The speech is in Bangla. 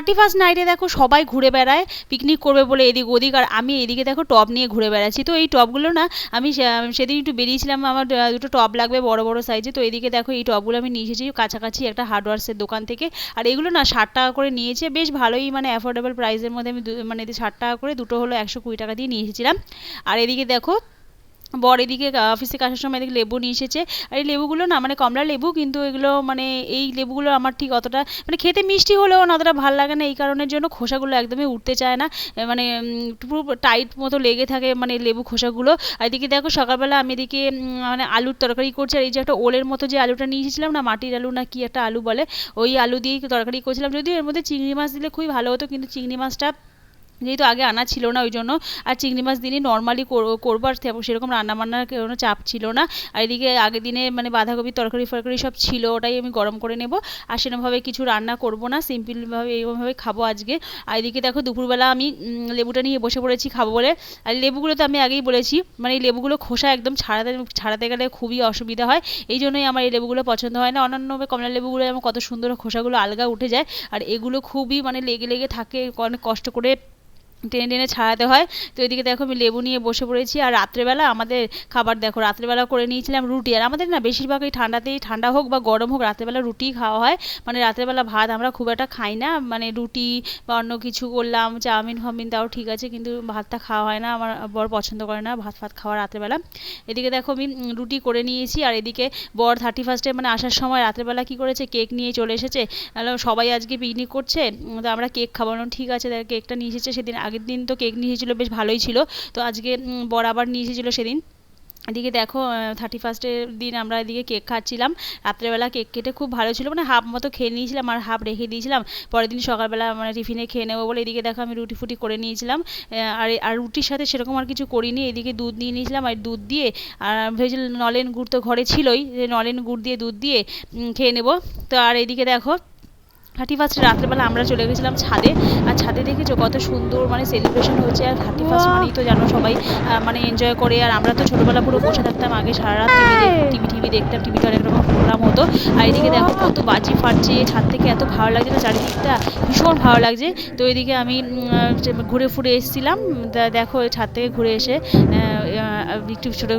31st নাইটে দেখো সবাই ঘুরে বেড়ায় পিকনিক করবে বলে এদিক ওদিক, আর আমি এদিকে দেখো টব নিয়ে ঘুরে বেড়াচ্ছি। তো এই টবগুলো না আমি সেদিন একটু বেরিয়েছিলাম, আমার দুটো টব লাগবে বড় বড় সাইজে। তো এদিকে দেখো এই টবগুলো আমি নিয়ে এসেছি কাছাকাছি একটা হার্ডওয়্যার্সের দোকান থেকে। আর এগুলো না 60 টাকা করে নিয়েছে, বেশ ভালোই মানে অ্যাফোর্ডেবল প্রাইসের মধ্যে। আমি মানে 60 টাকা করে দুটো হলো 120 টাকা দিয়ে নিয়ে এসেছিলাম। আর এদিকে দেখো বর এদিকে অফিসে আসার সময় এদিকে লেবু নিয়ে এসেছে। আর এই লেবুগুলো না মানে কমলা লেবু, কিন্তু এগুলো মানে এই লেবুগুলো আমার ঠিক অতটা মানে খেতে মিষ্টি হলেও না অতটা ভালো লাগে না, এই কারণের জন্য খোসাগুলো একদমই উঠতে চায় না, মানে পুরো টাইট মতো লেগে থাকে মানে লেবু খোসাগুলো। আর এদিকে দেখো সকালবেলা আমি এদিকে মানে আলুর তরকারি করছি। আর এই যে একটা ওলের মতো যে আলুটা নিয়ে এসেছিলাম না, মাটির আলু না কি একটা আলু বলে, ওই আলু দিয়েই তরকারি করছিলাম। যদিও এর মধ্যে চিংড়ি মাছ দিলে খুবই ভালো হতো, কিন্তু চিংড়ি মাছটা যেহেতু আগে আনা ছিল না ওই জন্য আর চিংড়ি মাছ দিনই নর্মালি করবো, আর সেরকম রান্নাবান্নার কোনো চাপ ছিল না। আর এদিকে আগের দিনে মানে বাঁধাকপির তরকারি ফরকারি সব ছিল, ওটাই আমি গরম করে নেব। আর সেরকমভাবে কিছু রান্না করব না, সিম্পলভাবে এইভাবে খাবো আজকে। আর এদিকে দেখো দুপুরবেলা আমি লেবুটা নিয়ে বসে পড়েছি খাবো বলে। আর লেবুগুলো তো আমি আগেই বলেছি মানে এই লেবুগুলো খোসা একদম ছাড়াতে গেলে খুবই অসুবিধা হয়, এই জন্যই আমার এই লেবুগুলো পছন্দ হয় না। অন্যান্য কমলা লেবুগুলো যেমন কত সুন্দর খোসাগুলো আলগা উঠে যায়, আর এগুলো খুবই মানে লেগে লেগে থাকে, অনেক কষ্ট করে টেনে টেনে ছাড়াতে হয়। তো এদিকে দেখো আমি লেবু নিয়ে বসে পড়েছি। আর রাত্রেবেলা আমাদের খাবার দেখো, রাত্রেবেলা করে নিয়েছিলাম রুটি। আর আমাদের না বেশিরভাগ এই ঠান্ডা হোক বা গরম হোক রাত্রেবেলা রুটিই খাওয়া হয়, মানে রাত্রেবেলা ভাত আমরা খুব একটা খাই না, মানে রুটি বা অন্য কিছু করলাম চাউমিন ফাউমিন তাও ঠিক আছে, কিন্তু ভাতটা খাওয়া হয় না, আমার বর পছন্দ করে না ভাত ফাত খাওয়া রাত্রেবেলা। এদিকে দেখো আমি রুটি করে নিয়েছি। আর এদিকে বর 31স্টে মানে আসার সময় রাত্রেবেলা কি করেছে, কেক নিয়ে চলে এসেছে। সবাই আজকে পিকনিক করছে, তো আমরা কেক খাওয়ানো ঠিক আছে, কেকটা নিয়ে এসেছে। সেদিন আগের দিন তো কেক নিয়ে এসেছিলো, বেশ ভালোই ছিল। তো আজকে বর আবার নিয়ে এসেছিলো সেদিন। এদিকে দেখো 31স্টের দিন আমরা এদিকে কেক খাচ্ছিলাম। রাত্রেবেলা কেক কেটে খুব ভালো ছিল, মানে হাফ মতো খেয়ে নিয়েছিলাম আর হাফ রেখে দিয়েছিলাম পরের দিন সকালবেলা মানে টিফিনে খেয়ে নেবো বলে। এদিকে দেখো আমি রুটি ফুটি করে নিয়েছিলাম। আর রুটির সাথে সেরকম আর কিছু করিনি। এদিকে দুধ নিয়ে নিয়েছিলাম, আর দুধ দিয়ে আর ভেবেছি নলেন গুড় তো ঘরে ছিলই, নলেন গুড় দিয়ে দুধ দিয়ে খেয়ে নেবো। তো আর এদিকে দেখো 31স্টে রাত্রেবেলা আমরা চলে গেছিলাম ছাদে। আর ছাদে দেখেছো কত সুন্দর মানে সেলিব্রেশন হচ্ছে। আর 31স্ট মানেই তো জানো সবাই মানে এনজয় করে। আর আমরা তো ছোটোবেলা পুরো বসে থাকতাম আগে সারা রাত টিভি দেখতাম, টিভিতে অনেক রকম প্রোগ্রাম হতো। আর এদিকে দেখো কত বাজি ফাটছে ছাদ থেকে, এত ভালো লাগছে না চারিদিকটা, ভীষণ ভালো লাগছে। তো এদিকে আমি ঘুরে ফুরে এসেছিলাম, দেখো ছাদ থেকে ঘুরে এসে একটু ছোটো